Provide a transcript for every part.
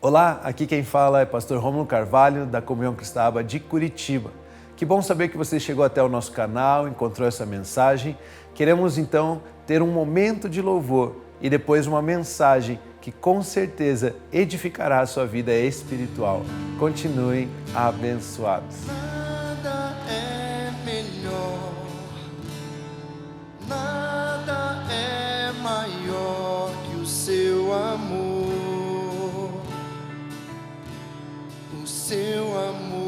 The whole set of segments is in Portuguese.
Olá, aqui quem fala é pastor Rômulo Carvalho, da Comunhão Cristã de Curitiba. Que bom saber que você chegou até o nosso canal, encontrou essa mensagem. Queremos então ter um momento de louvor e depois uma mensagem que com certeza edificará a sua vida espiritual. Continuem abençoados. Nada é melhor, nada é maior que o seu amor, o seu amor.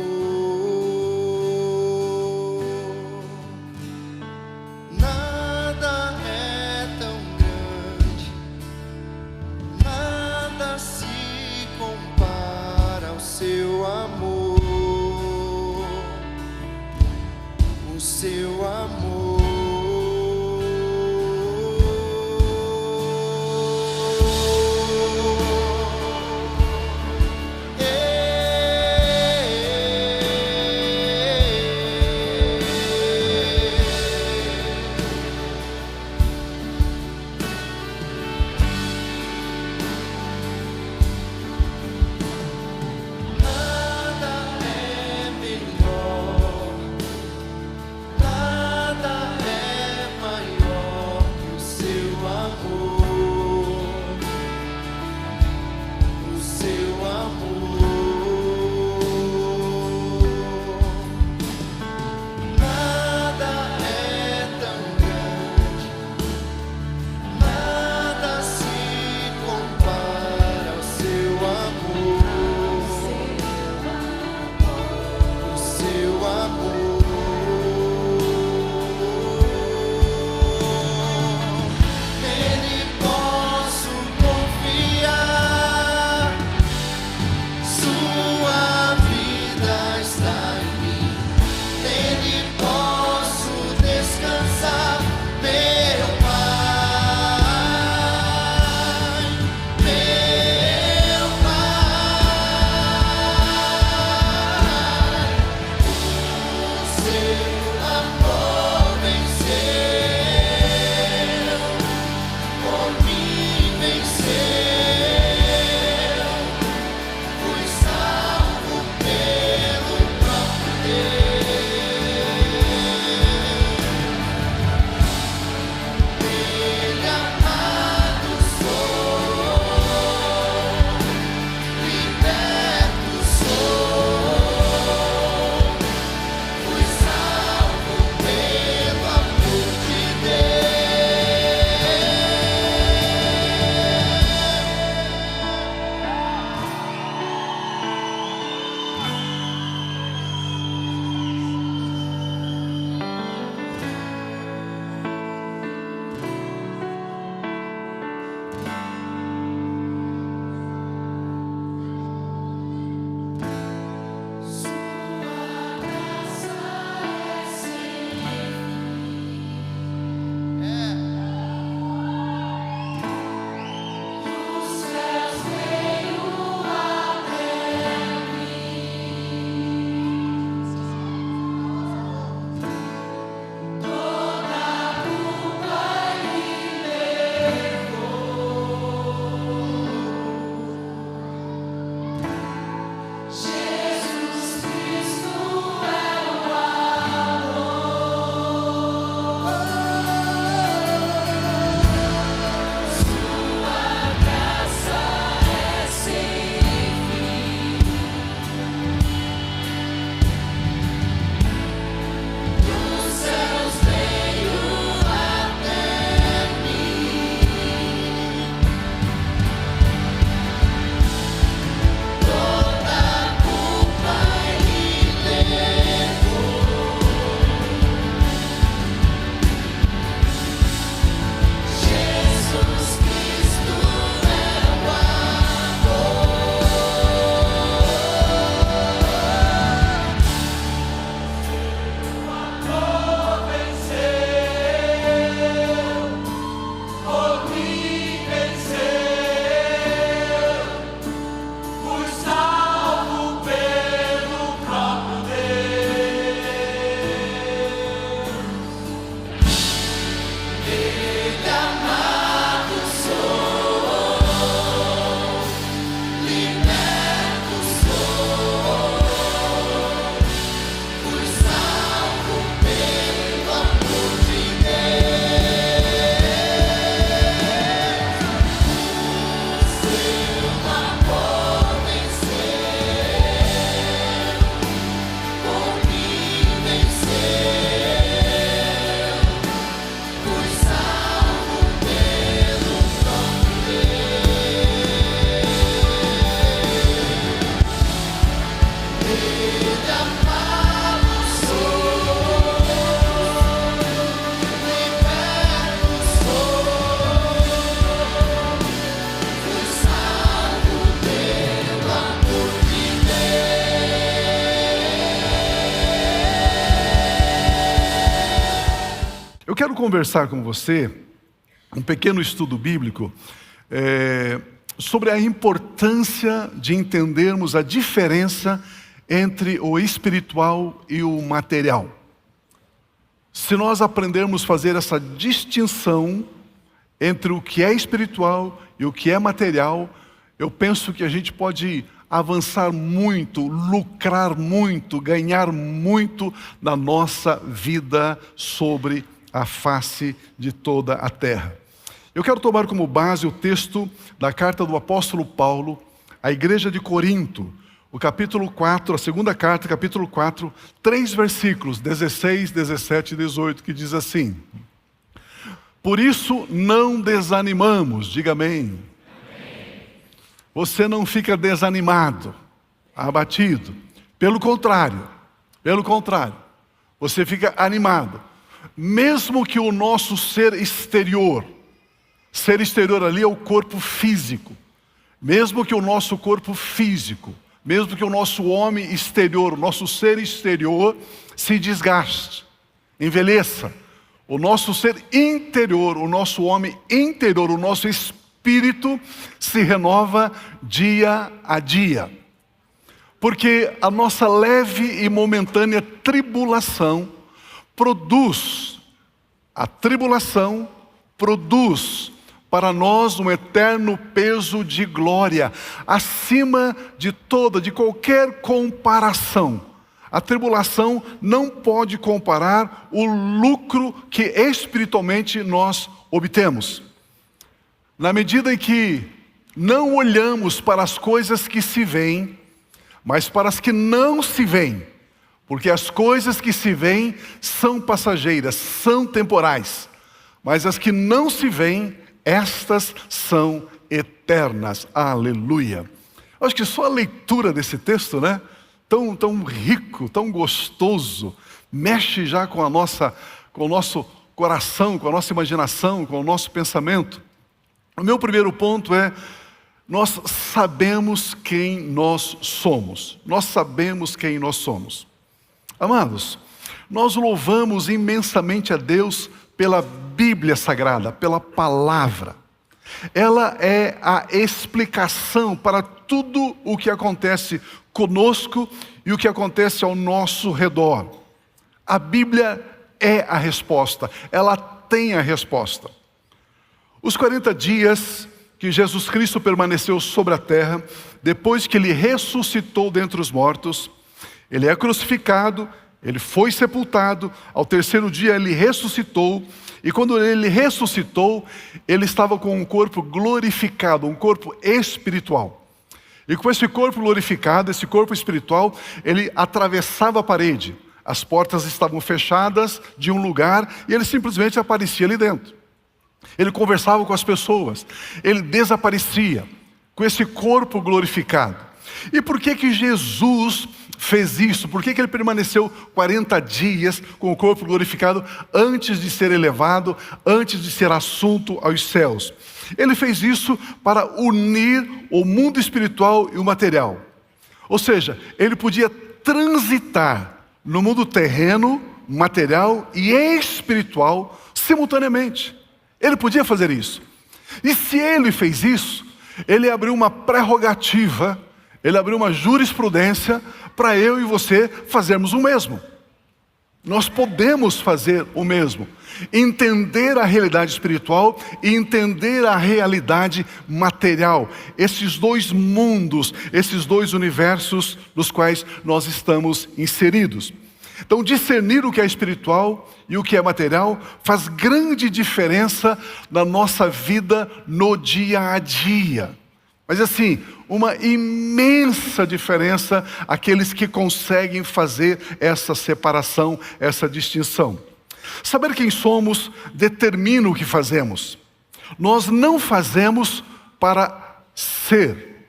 Nada é tão grande, nada se compara ao seu amor. O seu amor. Nada quero conversar com você, um pequeno estudo bíblico, sobre a importância de entendermos a diferença entre o espiritual e o material. Se nós aprendermos a fazer essa distinção entre o que é espiritual e o que é material, eu penso que a gente pode avançar muito, lucrar muito, ganhar muito na nossa vida sobre a face de toda a terra. Eu quero tomar como base o texto da carta do apóstolo Paulo à igreja de Corinto, o capítulo 4, a segunda carta, capítulo 4, 3 versículos, 16, 17 e 18, que diz assim: por isso não desanimamos, diga amém. Você não fica desanimado, abatido. Pelo contrário, você fica animado. Mesmo que o nosso ser exterior ali é o corpo físico. Mesmo que o nosso corpo físico, mesmo que o nosso homem exterior, o nosso ser exterior se desgaste, envelheça, o nosso ser interior, o nosso homem interior, o nosso espírito se renova dia a dia. Porque a nossa leve e momentânea tribulação produz para nós um eterno peso de glória, acima de qualquer comparação. A tribulação não pode comparar o lucro que espiritualmente nós obtemos. Na medida em que não olhamos para as coisas que se veem, mas para as que não se veem, porque as coisas que se veem são passageiras, são temporais, mas as que não se veem, estas são eternas. Aleluia. Acho que só a leitura desse texto, né? Tão rico, tão gostoso, mexe já com o nosso coração, com a nossa imaginação, com o nosso pensamento. O meu primeiro ponto é: nós sabemos quem nós somos. Nós sabemos quem nós somos. Amados, nós louvamos imensamente a Deus pela Bíblia Sagrada, pela palavra. Ela é a explicação para tudo o que acontece conosco e o que acontece ao nosso redor. A Bíblia é a resposta, ela tem a resposta. Os 40 dias que Jesus Cristo permaneceu sobre a terra, depois que Ele ressuscitou dentre os mortos, Ele é crucificado, Ele foi sepultado, ao terceiro dia Ele ressuscitou, e quando Ele ressuscitou, Ele estava com um corpo glorificado, um corpo espiritual. E com esse corpo glorificado, esse corpo espiritual, Ele atravessava a parede. As portas estavam fechadas de um lugar e Ele simplesmente aparecia ali dentro. Ele conversava com as pessoas, Ele desaparecia com esse corpo glorificado. E por que Jesus fez isso? Por que Ele permaneceu 40 dias com o corpo glorificado antes de ser elevado, antes de ser assunto aos céus? Ele fez isso para unir o mundo espiritual e o material. Ou seja, Ele podia transitar no mundo terreno, material e espiritual simultaneamente. Ele podia fazer isso. E se Ele fez isso, Ele abriu uma prerrogativa, Ele abriu uma jurisprudência para eu e você fazermos o mesmo. Nós podemos fazer o mesmo. Entender a realidade espiritual e entender a realidade material. Esses dois mundos, esses dois universos nos quais nós estamos inseridos. Então, discernir o que é espiritual e o que é material faz grande diferença na nossa vida no dia a dia. Mas assim, uma imensa diferença aqueles que conseguem fazer essa separação, essa distinção. Saber quem somos determina o que fazemos. Nós não fazemos para ser.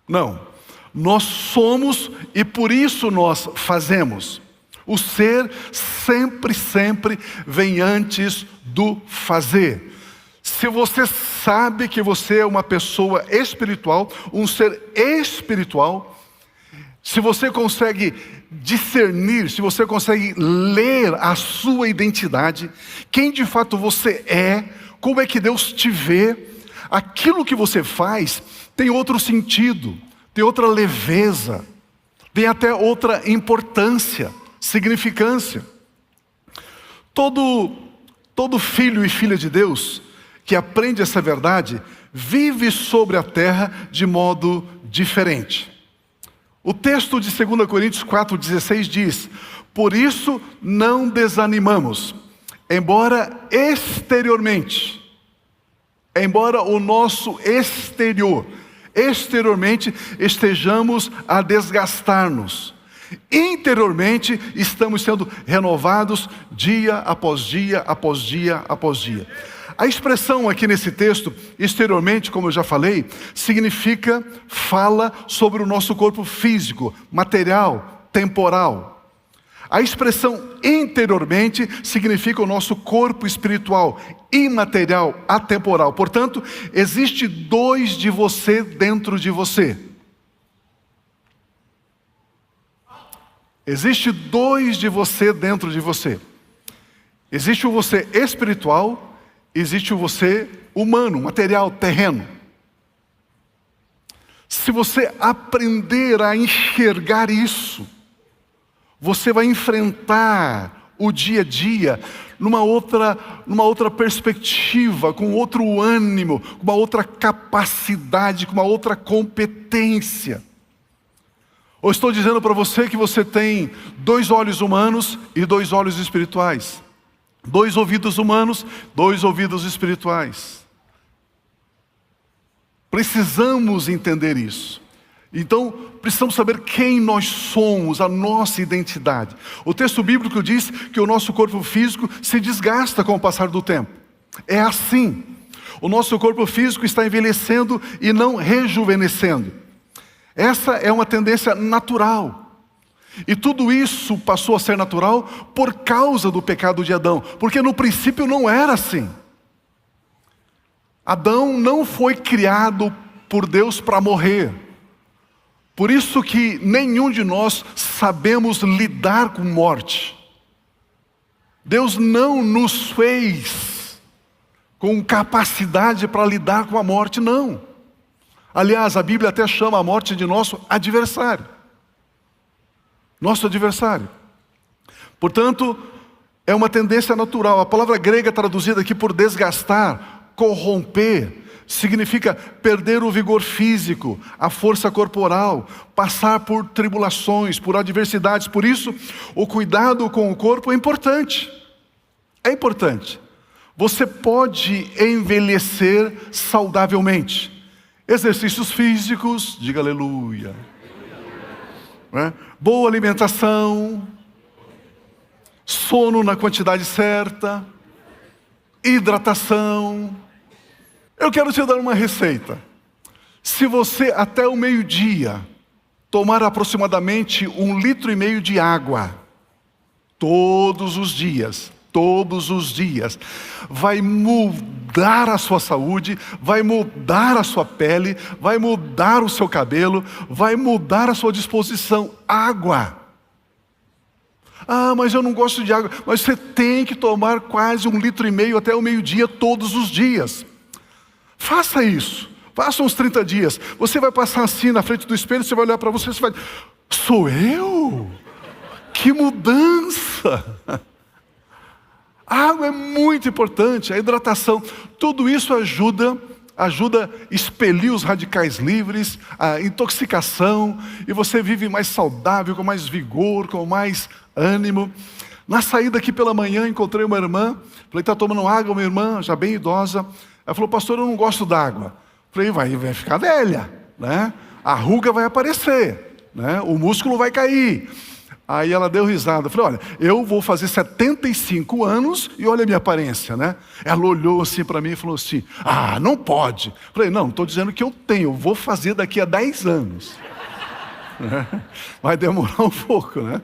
Não. Nós somos e por isso nós fazemos. O ser sempre vem antes do fazer. Se você sabe que você é uma pessoa espiritual, um ser espiritual, se você consegue discernir, se você consegue ler a sua identidade, quem de fato você é, como é que Deus te vê, aquilo que você faz tem outro sentido, tem outra leveza, tem até outra importância, significância. Todo filho e filha de Deus que aprende essa verdade, vive sobre a terra de modo diferente. O texto de 2 Coríntios 4,16 diz: por isso não desanimamos, embora o nosso exteriormente estejamos a desgastar-nos, interiormente estamos sendo renovados dia após dia, após dia, após dia. A expressão aqui nesse texto, exteriormente, como eu já falei, fala sobre o nosso corpo físico, material, temporal. A expressão interiormente significa o nosso corpo espiritual, imaterial, atemporal. Portanto, existe dois de você dentro de você. Existe dois de você dentro de você. Existe o você espiritual, existe o você humano, material, terreno. Se você aprender a enxergar isso, você vai enfrentar o dia a dia numa outra perspectiva, com outro ânimo, com uma outra capacidade, com uma outra competência. Ou estou dizendo para você que você tem 2 olhos humanos e 2 olhos espirituais. 2 ouvidos humanos, 2 ouvidos espirituais. Precisamos entender isso. Então, precisamos saber quem nós somos, a nossa identidade. O texto bíblico diz que o nosso corpo físico se desgasta com o passar do tempo. É assim. O nosso corpo físico está envelhecendo e não rejuvenescendo. Essa é uma tendência natural. E tudo isso passou a ser natural por causa do pecado de Adão, porque no princípio não era assim. Adão não foi criado por Deus para morrer. Por isso que nenhum de nós sabemos lidar com morte. Deus não nos fez com capacidade para lidar com a morte, não. Aliás, a Bíblia até chama a morte de nosso adversário. Nosso adversário. Portanto, é uma tendência natural. A palavra grega traduzida aqui por desgastar, corromper, significa perder o vigor físico, a força corporal, passar por tribulações, por adversidades. Por isso, o cuidado com o corpo é importante. É importante. Você pode envelhecer saudavelmente. Exercícios físicos, diga aleluia. Boa alimentação, sono na quantidade certa, hidratação. Eu quero te dar uma receita. Se você até o meio-dia tomar aproximadamente 1,5 litro de água, todos os dias, vai mudar a sua saúde, vai mudar a sua pele, vai mudar o seu cabelo, vai mudar a sua disposição. Água. Ah, mas eu não gosto de água. Mas você tem que tomar quase 1,5 litro até o meio-dia todos os dias. Faça isso. Faça uns 30 dias. Você vai passar assim na frente do espelho, você vai olhar para você e vai... Sou eu? Que mudança! A água é muito importante, a hidratação, tudo isso ajuda a expelir os radicais livres, a intoxicação, e você vive mais saudável, com mais vigor, com mais ânimo. Na saída aqui pela manhã, encontrei uma irmã, falei, está tomando água, uma irmã, já bem idosa. Ela falou, pastor, eu não gosto d'água. Falei, vai ficar velha, né? A ruga vai aparecer, né? O músculo vai cair. Aí ela deu risada. Eu falei, olha, eu vou fazer 75 anos e olha a minha aparência, né? Ela olhou assim para mim e falou assim, ah, não pode. Eu falei, não, estou dizendo que eu tenho, eu vou fazer daqui a 10 anos. Vai demorar um pouco, né?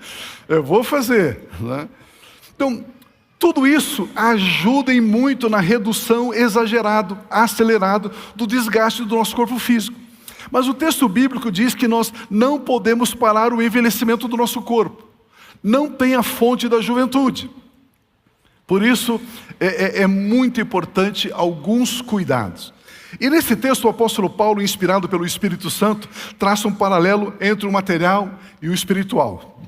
Eu vou fazer, né? Então, tudo isso ajuda muito na redução acelerado do desgaste do nosso corpo físico. Mas o texto bíblico diz que nós não podemos parar o envelhecimento do nosso corpo. Não tem a fonte da juventude. Por isso, é muito importante alguns cuidados. E nesse texto, o apóstolo Paulo, inspirado pelo Espírito Santo, traça um paralelo entre o material e o espiritual.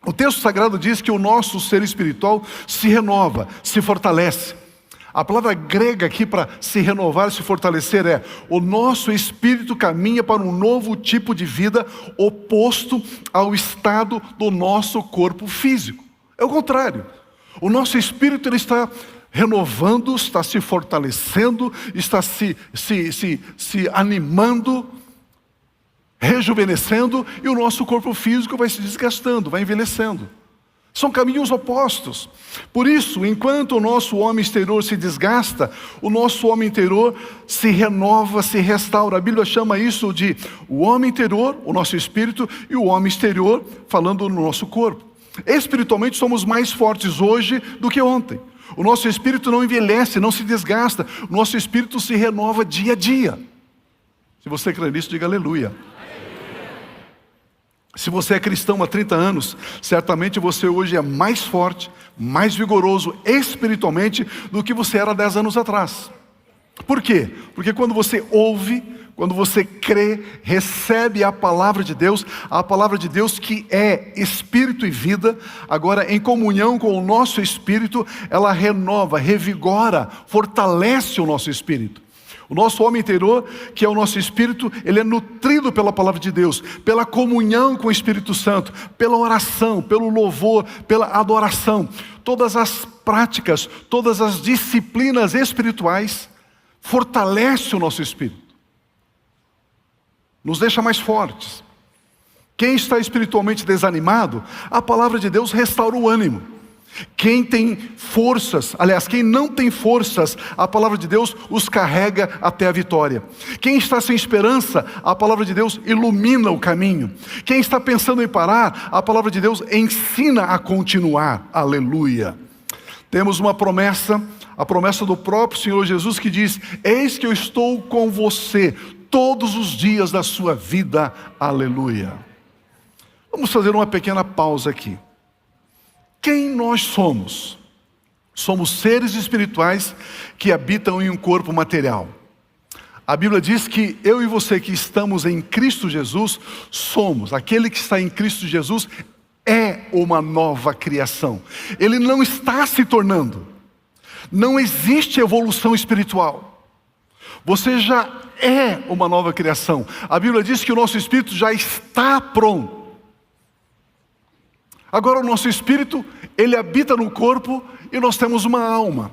O texto sagrado diz que o nosso ser espiritual se renova, se fortalece. A palavra grega aqui para se renovar e se fortalecer é: o nosso espírito caminha para um novo tipo de vida oposto ao estado do nosso corpo físico. É o contrário. O nosso espírito ele está renovando, está se fortalecendo, está se animando, rejuvenescendo, e o nosso corpo físico vai se desgastando, vai envelhecendo. São caminhos opostos. Por isso, enquanto o nosso homem exterior se desgasta, o nosso homem interior se renova, se restaura. A Bíblia chama isso de o homem interior, o nosso espírito, e o homem exterior, falando no nosso corpo. Espiritualmente somos mais fortes hoje do que ontem. O nosso espírito não envelhece, não se desgasta. O nosso espírito se renova dia a dia. Se você crê nisso, diga aleluia. Se você é cristão há 30 anos, certamente você hoje é mais forte, mais vigoroso espiritualmente do que você era 10 anos atrás. Por quê? Porque quando você ouve, quando você crê, recebe a palavra de Deus que é espírito e vida, agora em comunhão com o nosso espírito, ela renova, revigora, fortalece o nosso espírito. O nosso homem interior, que é o nosso espírito, ele é nutrido pela palavra de Deus, pela comunhão com o Espírito Santo, pela oração, pelo louvor, pela adoração. Todas as práticas, todas as disciplinas espirituais fortalecem o nosso espírito. Nos deixa mais fortes. Quem está espiritualmente desanimado, a palavra de Deus restaura o ânimo. Quem tem forças, aliás, quem não tem forças, a palavra de Deus os carrega até a vitória. Quem está sem esperança, a palavra de Deus ilumina o caminho. Quem está pensando em parar, a palavra de Deus ensina a continuar. Aleluia. Temos uma promessa, a promessa do próprio Senhor Jesus que diz: eis que eu estou com você todos os dias da sua vida. Aleluia. Vamos fazer uma pequena pausa aqui. Quem nós somos? Somos seres espirituais que habitam em um corpo material. A Bíblia diz que eu e você que estamos em Cristo Jesus, somos. Aquele que está em Cristo Jesus é uma nova criação. Ele não está se tornando. Não existe evolução espiritual. Você já é uma nova criação. A Bíblia diz que o nosso espírito já está pronto. Agora o nosso espírito, ele habita no corpo e nós temos uma alma.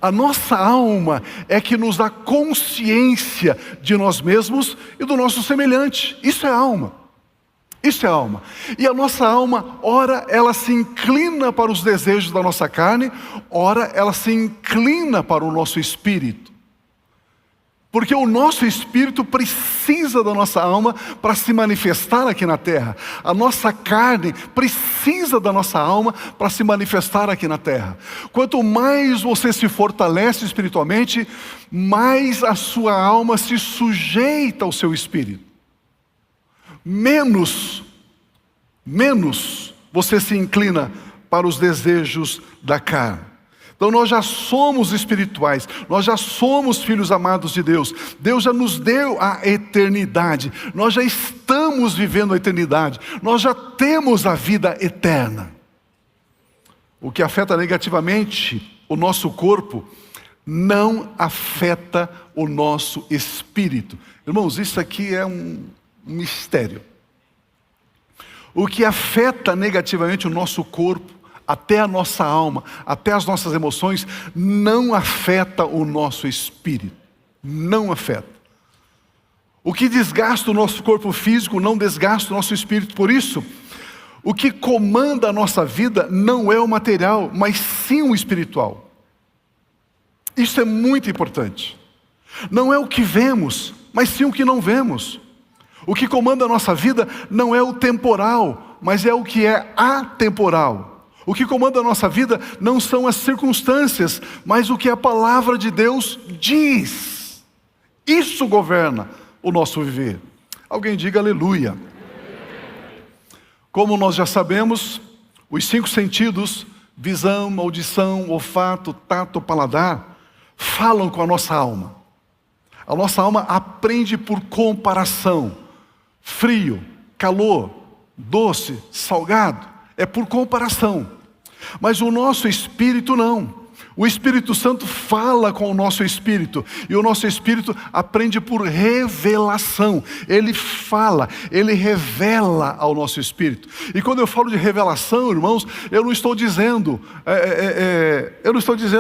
A nossa alma é que nos dá consciência de nós mesmos e do nosso semelhante. Isso é alma. Isso é alma. E a nossa alma, ora ela se inclina para os desejos da nossa carne, ora ela se inclina para o nosso espírito. Porque o nosso espírito precisa da nossa alma para se manifestar aqui na terra. A nossa carne precisa da nossa alma para se manifestar aqui na terra. Quanto mais você se fortalece espiritualmente, mais a sua alma se sujeita ao seu espírito. Menos você se inclina para os desejos da carne. Então nós já somos espirituais, nós já somos filhos amados de Deus. Deus já nos deu a eternidade, nós já estamos vivendo a eternidade, nós já temos a vida eterna. O que afeta negativamente o nosso corpo, não afeta o nosso espírito. Irmãos, isso aqui é um mistério. O que afeta negativamente o nosso corpo, até a nossa alma, até as nossas emoções, não afeta o nosso espírito. Não afeta. O que desgasta o nosso corpo físico não desgasta o nosso espírito. Por isso, o que comanda a nossa vida não é o material, mas sim o espiritual. Isso é muito importante. Não é o que vemos, mas sim o que não vemos. O que comanda a nossa vida não é o temporal, mas é o que é atemporal. O que comanda a nossa vida não são as circunstâncias, mas o que a palavra de Deus diz. Isso governa o nosso viver. Alguém diga aleluia. Como nós já sabemos, os 5 sentidos, visão, audição, olfato, tato, paladar, falam com a nossa alma. A nossa alma aprende por comparação. Frio, calor, doce, salgado, é por comparação. Mas o nosso espírito não. O Espírito Santo fala com o nosso espírito, e o nosso espírito aprende por revelação. Ele fala, ele revela ao nosso espírito. E quando eu falo de revelação, irmãos, eu não estou dizendo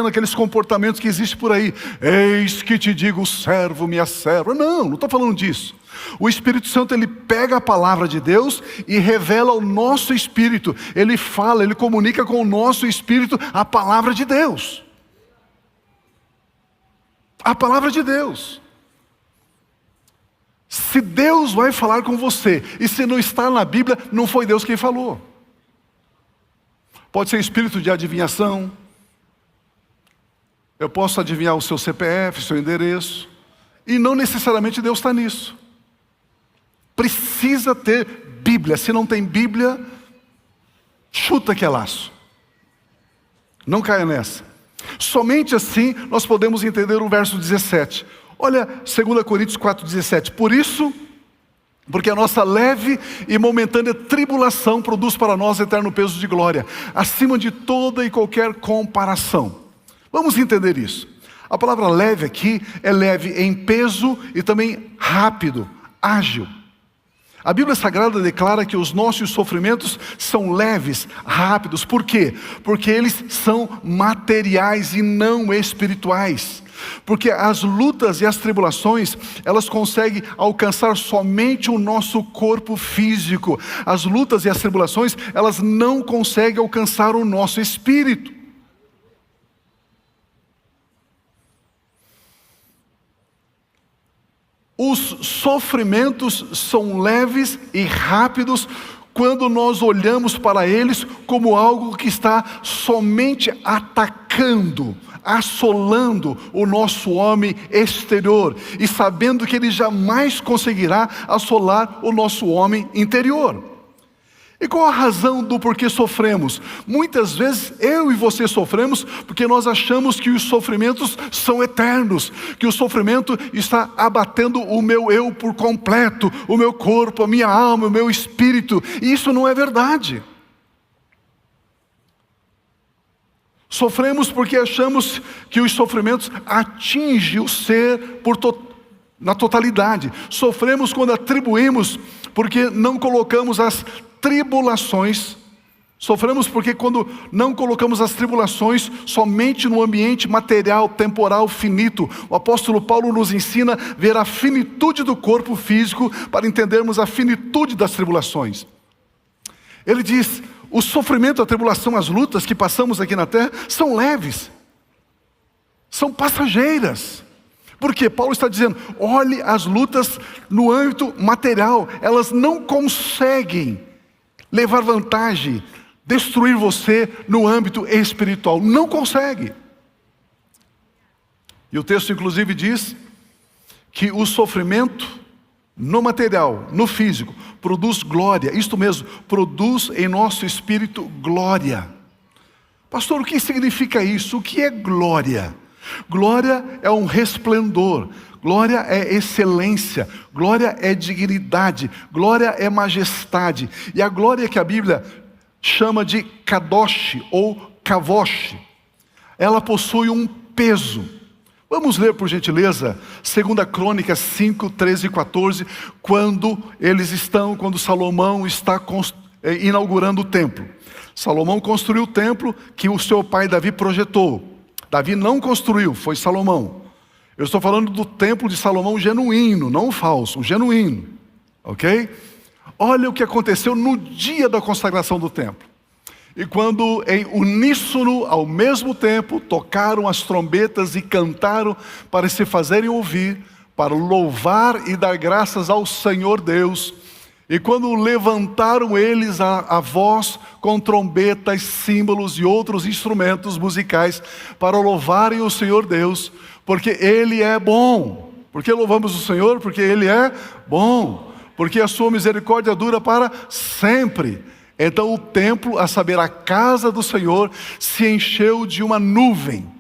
aqueles comportamentos que existem por aí. Eis que te digo, servo, minha serva. Não estou falando disso. O Espírito Santo, ele pega a palavra de Deus e revela ao nosso espírito. Ele fala, ele comunica com o nosso espírito a palavra de Deus. A palavra de Deus. Se Deus vai falar com você, e se não está na Bíblia, não foi Deus quem falou. Pode ser espírito de adivinhação. Eu posso adivinhar o seu CPF, seu endereço. E não necessariamente Deus está nisso. Precisa ter Bíblia. Se não tem Bíblia, chuta que é laço. Não caia nessa. Somente assim nós podemos entender o verso 17. Olha 2 Coríntios 4,17. Por isso, porque a nossa leve e momentânea tribulação produz para nós eterno peso de glória, acima de toda e qualquer comparação. Vamos entender isso. A palavra leve aqui é leve em peso e também rápido, ágil. A Bíblia Sagrada declara que os nossos sofrimentos são leves, rápidos. Por quê? Porque eles são materiais e não espirituais. Porque as lutas e as tribulações, elas conseguem alcançar somente o nosso corpo físico. As lutas e as tribulações, elas não conseguem alcançar o nosso espírito. Os sofrimentos são leves e rápidos quando nós olhamos para eles como algo que está somente atacando, assolando o nosso homem exterior e sabendo que ele jamais conseguirá assolar o nosso homem interior. E qual a razão do porquê sofremos? Muitas vezes eu e você sofremos porque nós achamos que os sofrimentos são eternos, que o sofrimento está abatendo o meu eu por completo, o meu corpo, a minha alma, o meu espírito. E isso não é verdade. Sofremos porque achamos que os sofrimentos atingem o ser na totalidade. Sofremos quando atribuímos porque não colocamos as tribulações. Sofremos porque quando não colocamos as tribulações somente no ambiente material, temporal, finito. O apóstolo Paulo nos ensina a ver a finitude do corpo físico para entendermos a finitude das tribulações. Ele diz, o sofrimento, a tribulação, as lutas que passamos aqui na terra são leves, são passageiras. Porque Paulo está dizendo, olhe as lutas no âmbito material, elas não conseguem levar vantagem, destruir você no âmbito espiritual. Não consegue. E o texto inclusive diz que o sofrimento no material, no físico, produz glória. Isto mesmo, produz em nosso espírito glória. Pastor, o que significa isso? O que é glória? Glória é um resplendor. Glória é excelência, glória é dignidade, glória é majestade. E a glória que a Bíblia chama de kadosh ou kavosh, ela possui um peso. Vamos ler por gentileza, 2 Crônicas 5, 13 e 14, quando Salomão está inaugurando o templo. Salomão construiu o templo que o seu pai Davi projetou. Davi não construiu, foi Salomão. Eu estou falando do templo de Salomão genuíno, não o falso, o genuíno. Ok? Olha o que aconteceu no dia da consagração do templo. E quando em uníssono, ao mesmo tempo, tocaram as trombetas e cantaram para se fazerem ouvir, para louvar e dar graças ao Senhor Deus. E quando levantaram eles a voz com trombetas, símbolos e outros instrumentos musicais para louvarem o Senhor Deus, porque Ele é bom. Por que louvamos o Senhor? Porque Ele é bom. porque a sua misericórdia dura para sempre. Então o templo, a saber, a casa do Senhor, se encheu de uma nuvem,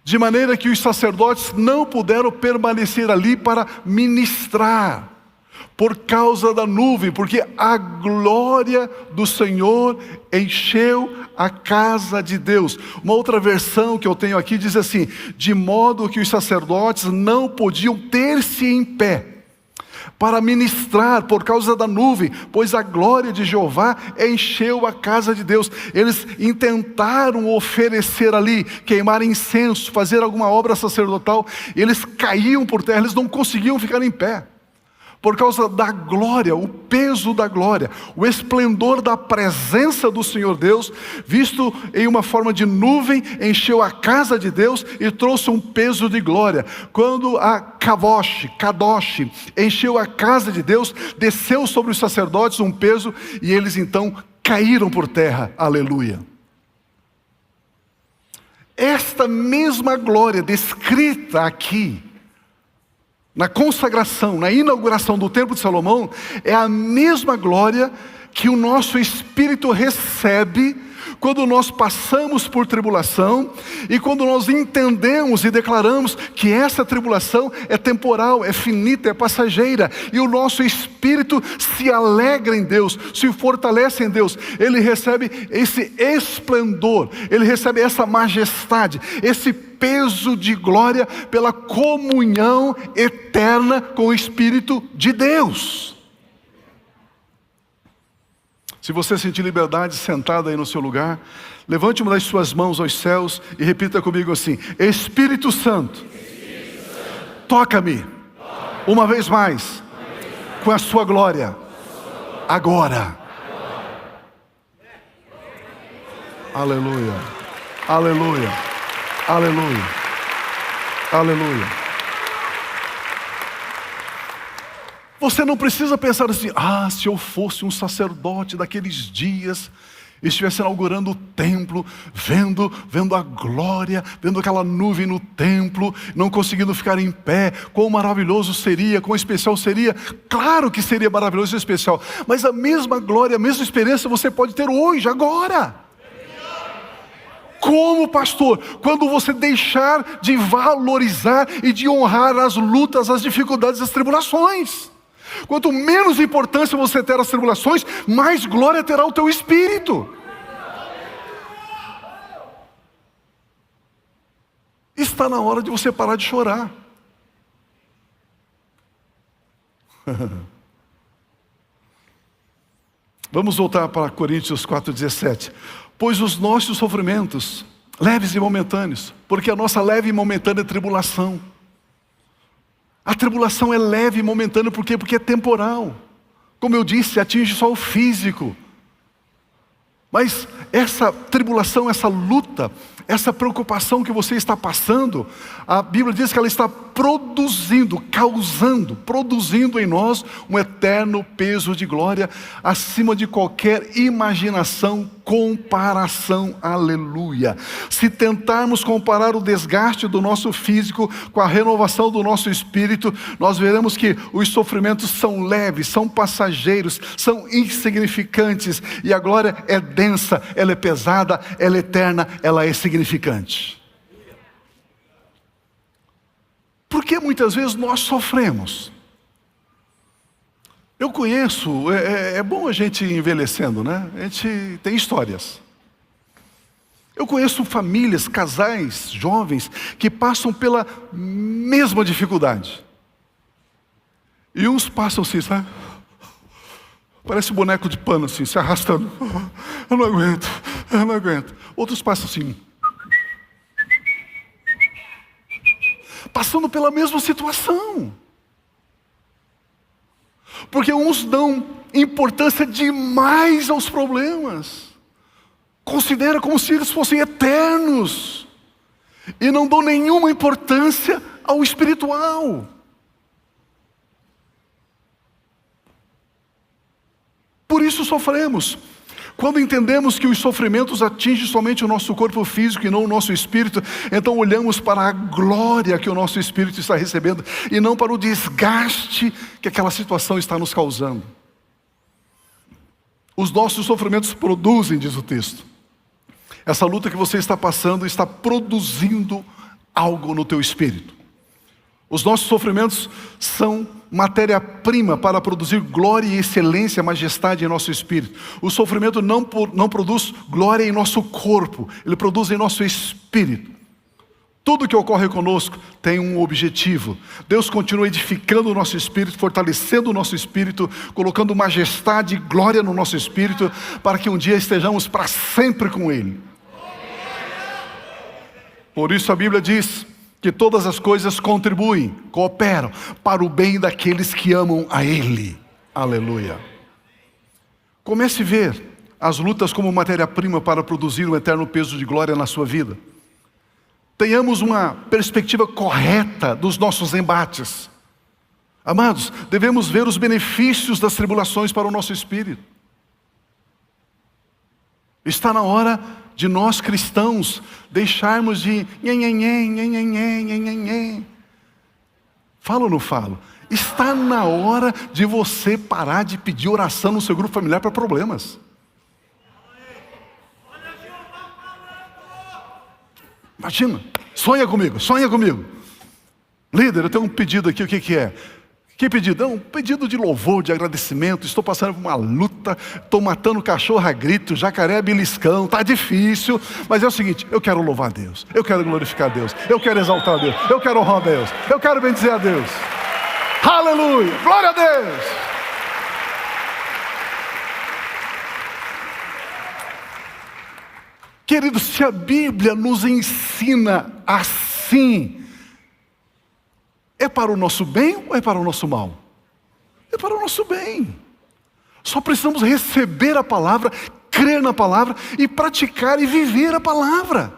de maneira que os sacerdotes não puderam permanecer ali para ministrar, por causa da nuvem, porque a glória do Senhor encheu a casa de Deus. Uma outra versão que eu tenho aqui diz assim: de modo que os sacerdotes não podiam ter-se em pé para ministrar por causa da nuvem, pois a glória de Jeová encheu a casa de Deus. Eles intentaram oferecer ali, queimar incenso, fazer alguma obra sacerdotal, eles caíam por terra, eles não conseguiam ficar em pé. Por causa da glória, o peso da glória, o esplendor da presença do Senhor Deus, visto em uma forma de nuvem, encheu a casa de Deus e trouxe um peso de glória. Quando a Kadosh, encheu a casa de Deus, desceu sobre os sacerdotes um peso e eles então caíram por terra. Aleluia. Esta mesma glória descrita aqui, na consagração, na inauguração do Templo de Salomão, é a mesma glória que o nosso espírito recebe quando nós passamos por tribulação e quando nós entendemos e declaramos que essa tribulação é temporal, é finita, é passageira, e o nosso espírito se alegra em Deus, se fortalece em Deus. Ele recebe esse esplendor, ele recebe essa majestade, esse peso de glória pela comunhão eterna com o Espírito de Deus. Se você sentir liberdade sentado aí no seu lugar, levante uma das suas mãos aos céus e repita comigo assim: Espírito Santo, toca-me uma vez mais com a sua glória agora. Aleluia, aleluia, aleluia, aleluia. Você não precisa pensar assim: se eu fosse um sacerdote daqueles dias, estivesse inaugurando o templo, vendo a glória, vendo aquela nuvem no templo, não conseguindo ficar em pé, quão maravilhoso seria, quão especial seria. Claro que seria maravilhoso e especial, mas a mesma glória, a mesma experiência você pode ter hoje, agora. Como pastor, quando você deixar de valorizar e de honrar as lutas, as dificuldades, as tribulações. Quanto menos importância você ter às tribulações, mais glória terá o teu espírito. Está na hora de você parar de chorar. Vamos voltar para Coríntios 4,17. Pois os nossos sofrimentos, leves e momentâneos, porque a nossa leve e momentânea tribulação, a tribulação é leve e momentânea, por quê? Porque é temporal. Como eu disse, atinge só o físico. Mas essa tribulação, essa luta, essa preocupação que você está passando, a Bíblia diz que ela está produzindo em nós um eterno peso de glória, acima de qualquer imaginação, comparação. Aleluia. Se tentarmos comparar o desgaste do nosso físico com a renovação do nosso espírito, nós veremos que os sofrimentos são leves, são passageiros, são insignificantes, e a glória é densa, ela é pesada, ela é eterna, ela é significante. Por que muitas vezes nós sofremos? Eu conheço, é bom a gente ir envelhecendo, né? A gente tem histórias. Eu conheço famílias, casais, jovens, que passam pela mesma dificuldade. E uns passam assim, sabe? Parece um boneco de pano assim, se arrastando. Eu não aguento. Outros passam assim, passando pela mesma situação. Porque uns dão importância demais aos problemas, considera como se eles fossem eternos, e não dão nenhuma importância ao espiritual. Por isso sofremos. Quando entendemos que os sofrimentos atingem somente o nosso corpo físico e não o nosso espírito, então olhamos para a glória que o nosso espírito está recebendo e não para o desgaste que aquela situação está nos causando. Os nossos sofrimentos produzem, diz o texto. Essa luta que você está passando está produzindo algo no teu espírito. Os nossos sofrimentos são matéria-prima para produzir glória e excelência, majestade em nosso espírito. O sofrimento não produz glória em nosso corpo, ele produz em nosso espírito. Tudo que ocorre conosco tem um objetivo. Deus continua edificando o nosso espírito, fortalecendo o nosso espírito, colocando majestade e glória no nosso espírito, para que um dia estejamos para sempre com Ele. Por isso a Bíblia diz que todas as coisas contribuem, cooperam para o bem daqueles que amam a Ele. Aleluia. Comece a ver as lutas como matéria-prima para produzir um eterno peso de glória na sua vida. Tenhamos uma perspectiva correta dos nossos embates. Amados, devemos ver os benefícios das tribulações para o nosso espírito. Está na hora de nós cristãos deixarmos de falo ou não falo? Está na hora de você parar de pedir oração no seu grupo familiar para problemas. Imagina, sonha comigo. Líder, eu tenho um pedido aqui, o que é? Que pedido? É um pedido de louvor, de agradecimento. Estou passando por uma luta, estou matando cachorro a grito, jacaré a beliscão, está difícil, mas é o seguinte, eu quero louvar a Deus, eu quero glorificar a Deus, eu quero exaltar a Deus, eu quero honrar a Deus, eu quero bendizer a Deus. Aleluia, glória a Deus. Queridos, se a Bíblia nos ensina assim, é para o nosso bem ou é para o nosso mal? É para o nosso bem. Só precisamos receber a palavra, crer na palavra e praticar e viver a palavra.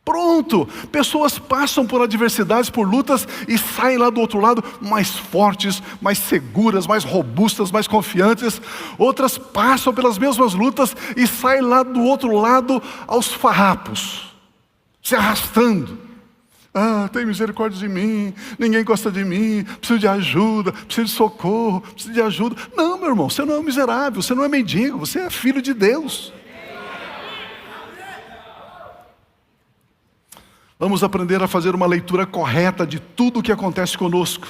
Pronto, pessoas passam por adversidades, por lutas e saem lá do outro lado mais fortes, mais seguras, mais robustas, mais confiantes. Outras passam pelas mesmas lutas e saem lá do outro lado aos farrapos, se arrastando. Ah, tem misericórdia de mim, ninguém gosta de mim, preciso de ajuda, preciso de socorro, preciso de ajuda. Não, meu irmão, você não é um miserável, você não é mendigo, você é filho de Deus. Vamos aprender a fazer uma leitura correta de tudo o que acontece conosco.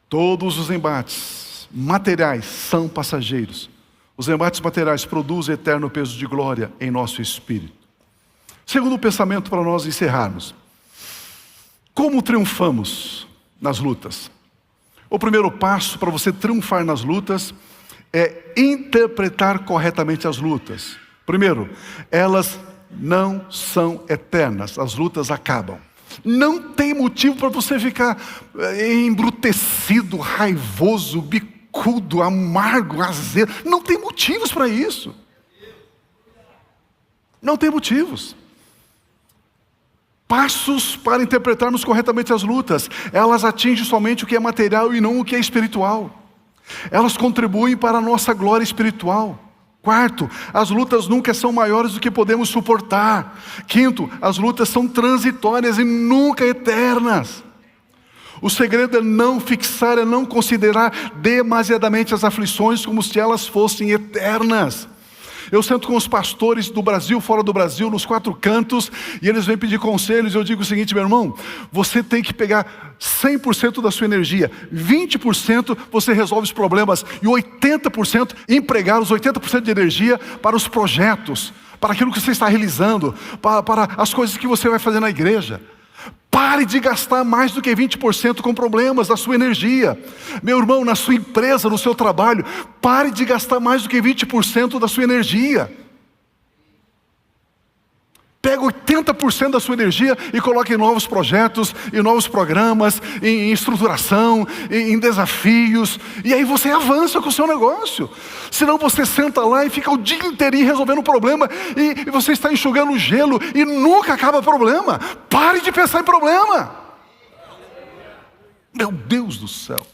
Todos os embates materiais são passageiros. Os embates materiais produzem eterno peso de glória em nosso espírito. Segundo pensamento para nós encerrarmos. Como triunfamos nas lutas? O primeiro passo para você triunfar nas lutas é interpretar corretamente as lutas. Primeiro, elas não são eternas, as lutas acabam. Não tem motivo para você ficar embrutecido, raivoso, bicudo, amargo, azedo. Não tem motivos para isso. Não tem motivos. Passos para interpretarmos corretamente as lutas. Elas atingem somente o que é material e não o que é espiritual. Elas contribuem para a nossa glória espiritual. Quarto, as lutas nunca são maiores do que podemos suportar. Quinto, as lutas são transitórias e nunca eternas. O segredo é não fixar, é não considerar demasiadamente as aflições como se elas fossem eternas. Eu sento com os pastores do Brasil, fora do Brasil, nos 4 cantos, e eles vêm pedir conselhos. Eu digo o seguinte, meu irmão, você tem que pegar 100% da sua energia, 20% você resolve os problemas, e 80% empregar os 80% de energia para os projetos, para aquilo que você está realizando, para as coisas que você vai fazer na igreja. Pare de gastar mais do que 20% com problemas da sua energia. Meu irmão, na sua empresa, no seu trabalho, pare de gastar mais do que 20% da sua energia. Pega 80% da sua energia e coloque em novos projetos, em novos programas, em estruturação, em desafios. E aí você avança com o seu negócio. Senão você senta lá e fica o dia inteirinho resolvendo o problema e você está enxugando gelo e nunca acaba o problema. Pare de pensar em problema. Meu Deus do céu.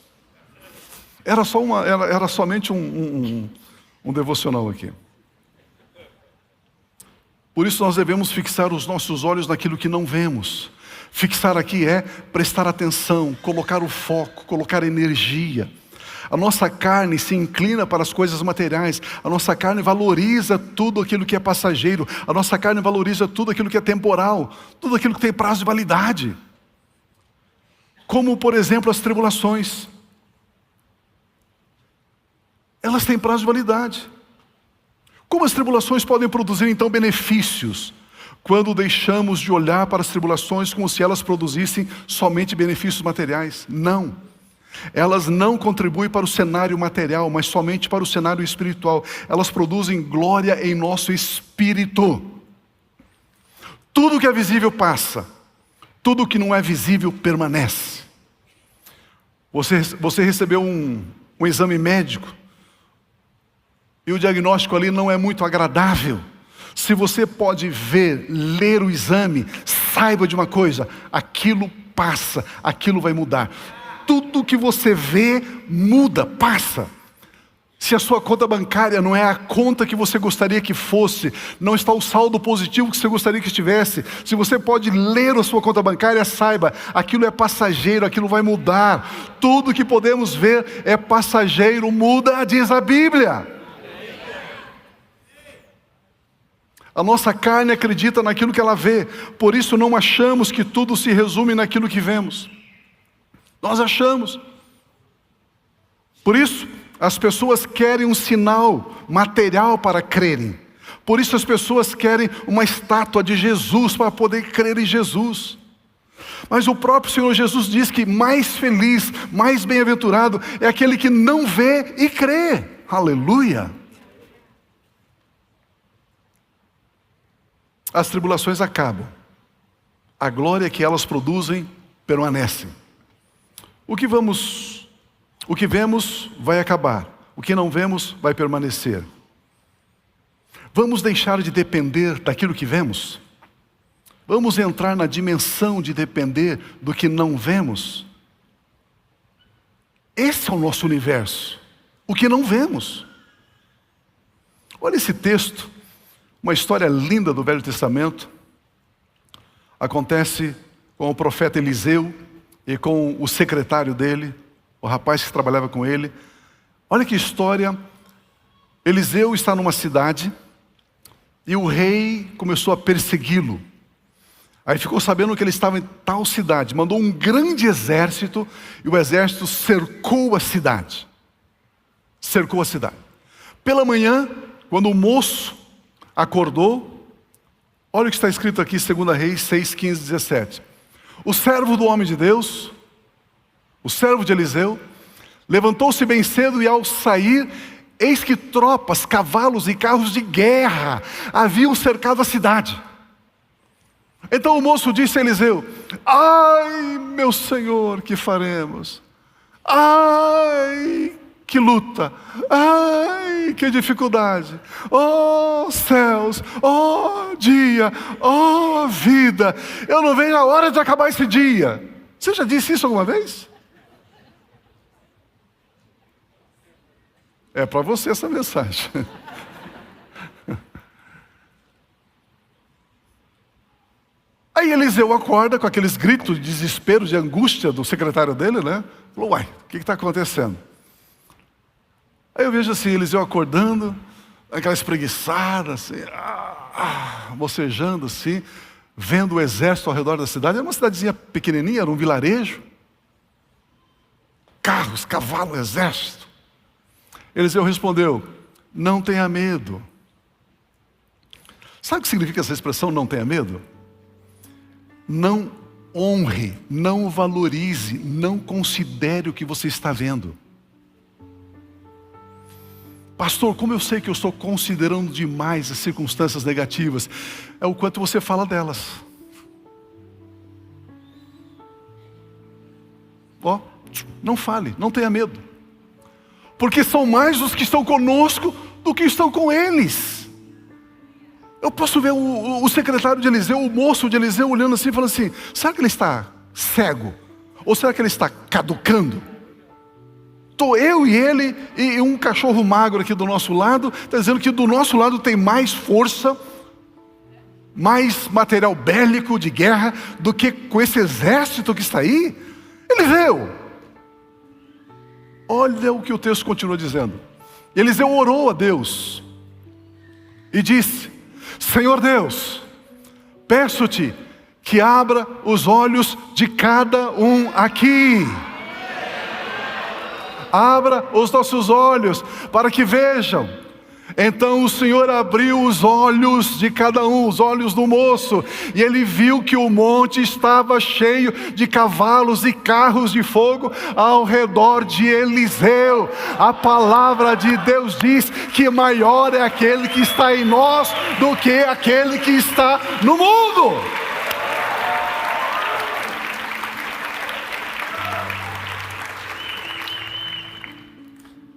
Era somente um devocional aqui. Por isso nós devemos fixar os nossos olhos naquilo que não vemos. Fixar aqui é prestar atenção, colocar o foco, colocar energia. A nossa carne se inclina para as coisas materiais. A nossa carne valoriza tudo aquilo que é passageiro. A nossa carne valoriza tudo aquilo que é temporal. Tudo aquilo que tem prazo de validade. Como, por exemplo, as tribulações. Elas têm prazo de validade. Como as tribulações podem produzir então benefícios? Quando deixamos de olhar para as tribulações como se elas produzissem somente benefícios materiais. Não. Elas não contribuem para o cenário material, mas somente para o cenário espiritual. Elas produzem glória em nosso espírito. Tudo que é visível passa. Tudo que não é visível permanece. Você recebeu um exame médico e o diagnóstico ali não é muito agradável. Se você pode ver, ler o exame, saiba de uma coisa: aquilo passa, aquilo vai mudar. Tudo que você vê muda, passa. Se a sua conta bancária não é a conta que você gostaria que fosse, não está o saldo positivo que você gostaria que estivesse, se você pode ler a sua conta bancária, saiba, aquilo é passageiro, aquilo vai mudar. Tudo que podemos ver é passageiro, muda, diz a Bíblia. A nossa carne acredita naquilo que ela vê, por isso não achamos que tudo se resume naquilo que vemos. Nós achamos. Por isso, as pessoas querem um sinal material para crerem. Por isso as pessoas querem uma estátua de Jesus para poder crer em Jesus. Mas o próprio Senhor Jesus diz que mais feliz, mais bem-aventurado é aquele que não vê e crê. Aleluia! As tribulações acabam. A glória que elas produzem permanece. O que vemos vai acabar. O que não vemos vai permanecer. Vamos deixar de depender daquilo que vemos? Vamos entrar na dimensão de depender do que não vemos? Esse é o nosso universo. O que não vemos. Olha esse texto. Uma história linda do Velho Testamento. Acontece com o profeta Eliseu e com o secretário dele, o rapaz que trabalhava com ele. Olha que história. Eliseu está numa cidade e o rei começou a persegui-lo. Aí ficou sabendo que ele estava em tal cidade, mandou um grande exército e o exército cercou a cidade. Cercou a cidade. Pela manhã, quando o moço acordou, olha o que está escrito aqui, 2 Reis 6, 15, 17. O servo do homem de Deus, o servo de Eliseu, levantou-se bem cedo e ao sair, eis que tropas, cavalos e carros de guerra haviam cercado a cidade. Então o moço disse a Eliseu: ai, meu senhor, que faremos? Ai, que luta! Ai, que dificuldade! Oh céus! Oh dia! Oh vida! Eu não vejo a hora de acabar esse dia. Você já disse isso alguma vez? É para você essa mensagem. Aí Eliseu acorda com aqueles gritos de desespero, de angústia do secretário dele, né? Falou: uai, o que está acontecendo? Aí eu vejo assim, Eliseu acordando, aquela espreguiçada, assim, bocejando assim, vendo o exército ao redor da cidade. Era uma cidadezinha pequenininha, era um vilarejo. Carros, cavalos, exército. Eliseu respondeu: não tenha medo. Sabe o que significa essa expressão, não tenha medo? Não honre, não valorize, não considere o que você está vendo. Pastor, como eu sei que eu estou considerando demais as circunstâncias negativas? É o quanto você fala delas. Não fale, não tenha medo. Porque são mais os que estão conosco do que estão com eles. Eu posso ver o secretário de Eliseu, o moço de Eliseu olhando assim e falando assim: será que ele está cego? Ou será que ele está caducando? Estou eu e ele e um cachorro magro aqui do nosso lado. Está dizendo que do nosso lado tem mais força, mais material bélico de guerra do que com esse exército que está aí. Eliseu, olha o que o texto continua dizendo. Eliseu orou a Deus e disse: Senhor Deus, peço-te que abra os olhos de cada um aqui. Abra os nossos olhos para que vejam. Então o Senhor abriu os olhos de cada um, os olhos do moço, e ele viu que o monte estava cheio de cavalos e carros de fogo ao redor de Eliseu. A palavra de Deus diz que maior é aquele que está em nós do que aquele que está no mundo.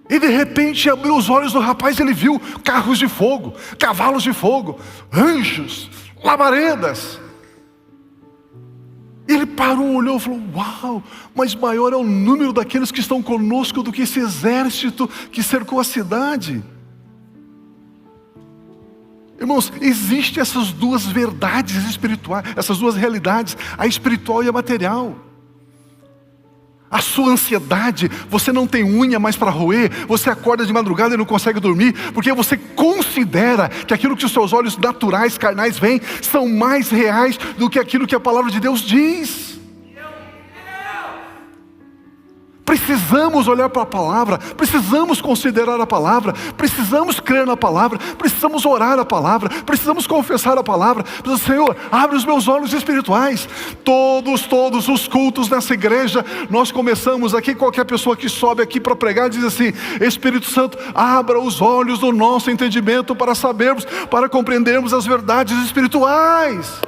E de repente abriu os olhos do rapaz, ele viu carros de fogo, cavalos de fogo, anjos, labaredas. Ele parou, olhou e falou: uau, mas maior é o número daqueles que estão conosco do que esse exército que cercou a cidade. Irmãos, existem essas duas verdades espirituais, essas duas realidades, a espiritual e a material. A sua ansiedade, você não tem unha mais para roer, você acorda de madrugada e não consegue dormir, porque você considera que aquilo que os seus olhos naturais, carnais veem, são mais reais do que aquilo que a palavra de Deus diz. Precisamos olhar para a palavra, precisamos considerar a palavra, precisamos crer na palavra, precisamos orar a palavra, precisamos confessar a palavra. Senhor, abre os meus olhos espirituais. Todos os cultos nessa igreja, nós começamos aqui, qualquer pessoa que sobe aqui para pregar diz assim: Espírito Santo, abra os olhos do nosso entendimento para sabermos, para compreendermos as verdades espirituais.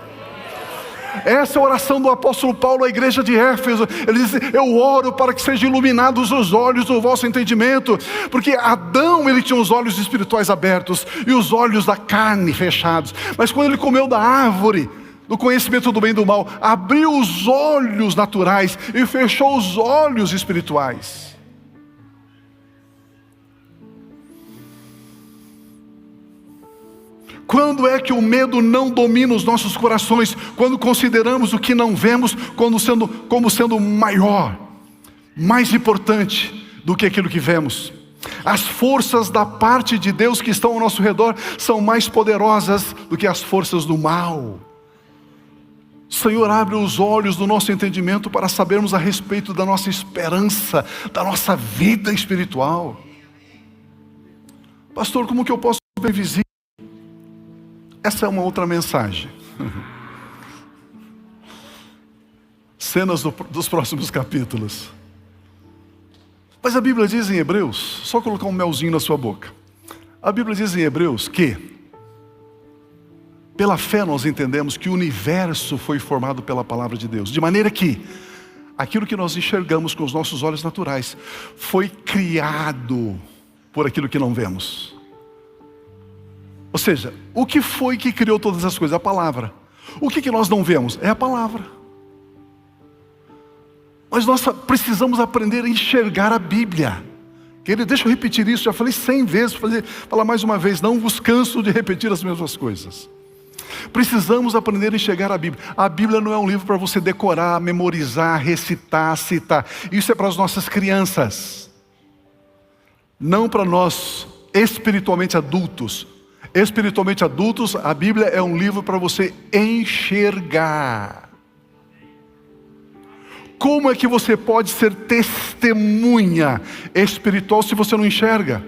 Essa é a oração do apóstolo Paulo à igreja de Éfeso. Ele diz: eu oro para que sejam iluminados os olhos do vosso entendimento. Porque Adão, ele tinha os olhos espirituais abertos e os olhos da carne fechados. Mas quando ele comeu da árvore do conhecimento do bem e do mal, abriu os olhos naturais e fechou os olhos espirituais. Quando é que o medo não domina os nossos corações? Quando consideramos o que não vemos como sendo maior, mais importante do que aquilo que vemos. As forças da parte de Deus que estão ao nosso redor são mais poderosas do que as forças do mal. Senhor, abre os olhos do nosso entendimento para sabermos a respeito da nossa esperança, da nossa vida espiritual. Pastor, como que eu posso ser visível? Essa é uma outra mensagem. Cenas dos próximos capítulos. Mas a Bíblia diz em Hebreus, só colocar um melzinho na sua boca. A Bíblia diz em Hebreus que, pela fé nós entendemos que o universo foi formado pela palavra de Deus. De maneira que, aquilo que nós enxergamos com os nossos olhos naturais, foi criado por aquilo que não vemos. Ou seja, o que foi que criou todas as coisas? A palavra. O que nós não vemos? É a palavra. Mas nós precisamos aprender a enxergar a Bíblia. Querido, deixa eu repetir isso, já falei 100 vezes, vou falar mais uma vez, não vos canso de repetir as mesmas coisas. Precisamos aprender a enxergar a Bíblia. A Bíblia não é um livro para você decorar, memorizar, recitar, citar. Isso é para as nossas crianças. Não para nós espiritualmente adultos. Espiritualmente adultos, a Bíblia é um livro para você enxergar. Como é que você pode ser testemunha espiritual se você não enxerga?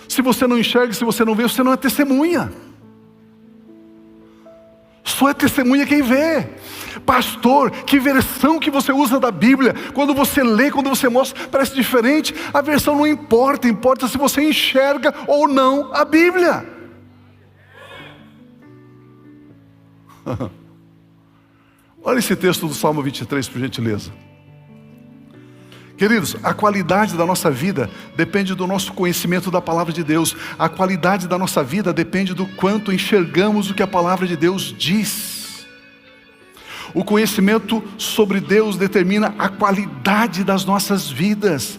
Se você não enxerga, se você não vê, você não é testemunha. Só é testemunha quem vê. Pastor, que versão que você usa da Bíblia? Quando você lê, quando você mostra, parece diferente. A versão não importa, importa se você enxerga ou não a Bíblia. Olha esse texto do Salmo 23, por gentileza. Queridos, a qualidade da nossa vida depende do nosso conhecimento da palavra de Deus. A qualidade da nossa vida depende do quanto enxergamos o que a palavra de Deus diz. O conhecimento sobre Deus determina a qualidade das nossas vidas.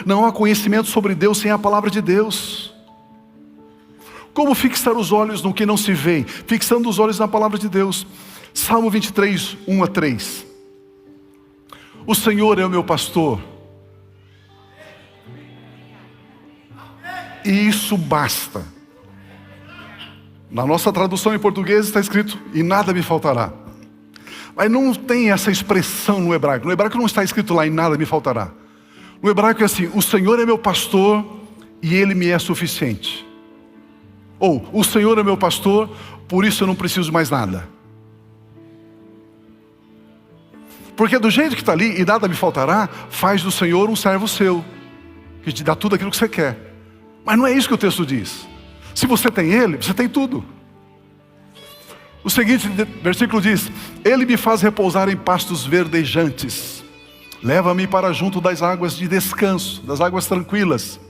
Não há conhecimento sobre Deus sem a palavra de Deus. Como fixar os olhos no que não se vê? Fixando os olhos na palavra de Deus. Salmo 23, 1 a 3. O Senhor é o meu pastor, e isso basta. Na nossa tradução em português está escrito, e nada me faltará. Mas não tem essa expressão no hebraico. No hebraico não está escrito lá, e nada me faltará. No hebraico é assim, o Senhor é meu pastor e Ele me é suficiente. Ou, o Senhor é meu pastor, por isso eu não preciso mais nada. Porque do jeito que está ali, e nada me faltará, faz do Senhor um servo seu, que te dá tudo aquilo que você quer. Mas não é isso que o texto diz. Se você tem Ele, você tem tudo. O seguinte versículo diz, Ele me faz repousar em pastos verdejantes. Leva-me para junto das águas de descanso, das águas tranquilas.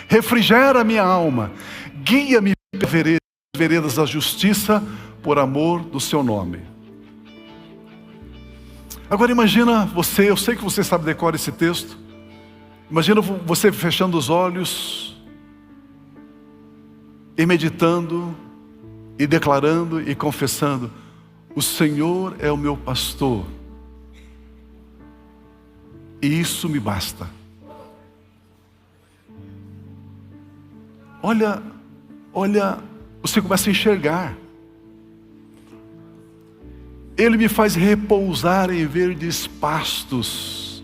Refrigera minha alma. Guia-me pelas veredas da justiça, por amor do seu nome. Agora imagina você, eu sei que você sabe decorar esse texto. Imagina você fechando os olhos e meditando, e declarando e confessando, o Senhor é o meu pastor, e isso me basta. Olha, você começa a enxergar. Ele me faz repousar em verdes pastos.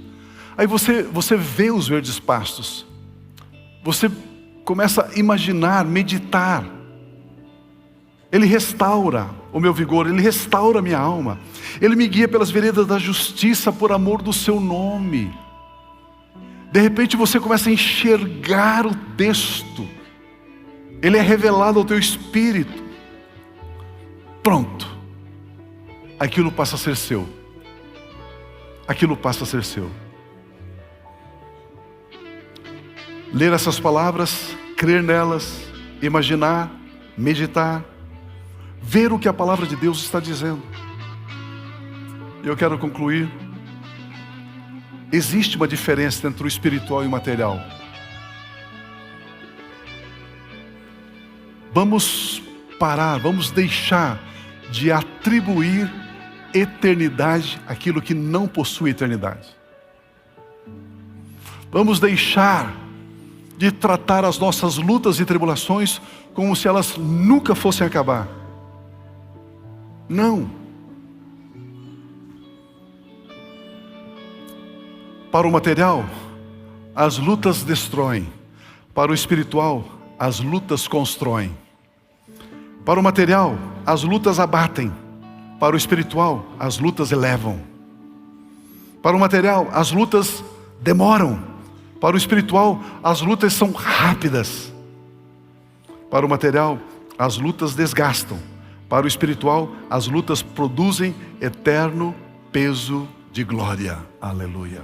Aí você vê os verdes pastos. Você começa a imaginar, meditar. Ele restaura o meu vigor, Ele restaura a minha alma. Ele me guia pelas veredas da justiça por amor do seu nome. De repente você começa a enxergar o texto. Ele é revelado ao teu espírito. Pronto. Aquilo passa a ser seu. Aquilo passa a ser seu. Ler essas palavras, crer nelas, imaginar, meditar, ver o que a palavra de Deus está dizendo. Eu quero concluir. Existe uma diferença entre o espiritual e o material. Vamos parar, vamos deixar de atribuir eternidade àquilo que não possui eternidade. Vamos deixar de tratar as nossas lutas e tribulações como se elas nunca fossem acabar. Não. Para o material, as lutas destroem. Para o espiritual, as lutas constroem. Para o material, as lutas abatem. Para o espiritual, as lutas elevam. Para o material, as lutas demoram. Para o espiritual, as lutas são rápidas. Para o material, as lutas desgastam. Para o espiritual, as lutas produzem eterno peso de glória. Aleluia.